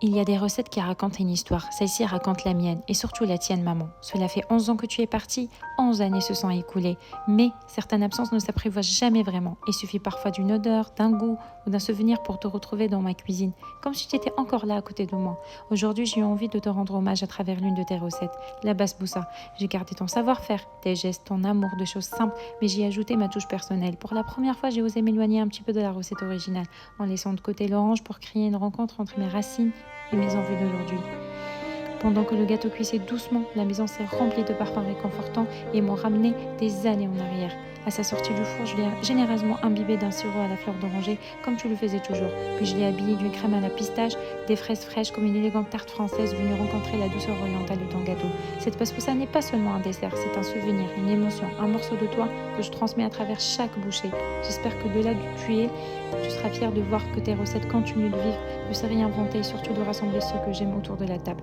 Il y a des recettes qui racontent une histoire. Celle-ci raconte la mienne et surtout la tienne, maman. Cela fait 11 ans que tu es partie, 11 années se sont écoulées. Mais certaines absences ne s'apprivoisent jamais vraiment. Il suffit parfois d'une odeur, d'un goût ou d'un souvenir pour te retrouver dans ma cuisine, comme si tu étais encore là à côté de moi. Aujourd'hui, j'ai eu envie de te rendre hommage à travers l'une de tes recettes, la basboussa. J'ai gardé ton savoir-faire, tes gestes, ton amour de choses simples, mais j'y ai ajouté ma touche personnelle. Pour la première fois, j'ai osé m'éloigner un petit peu de la recette originale, en laissant de côté l'orange pour créer une rencontre entre mes racines et mes envies d'aujourd'hui. Pendant que le gâteau cuissait doucement, la maison s'est remplie de parfums réconfortants et m'ont ramené des années en arrière. À sa sortie du four, je l'ai généreusement imbibé d'un sirop à la fleur d'oranger, comme tu le faisais toujours. Puis je l'ai habillé d'une crème à la pistache, des fraises fraîches comme une élégante tarte française venue rencontrer la douceur orientale de ton gâteau. Cette basboussa n'est pas seulement un dessert, c'est un souvenir, une émotion, un morceau de toi que je transmets à travers chaque bouchée. J'espère que de là d'où tu es, tu seras fier de voir que tes recettes continuent de vivre, de se réinventer et surtout de rassembler ceux que j'aime autour de la table.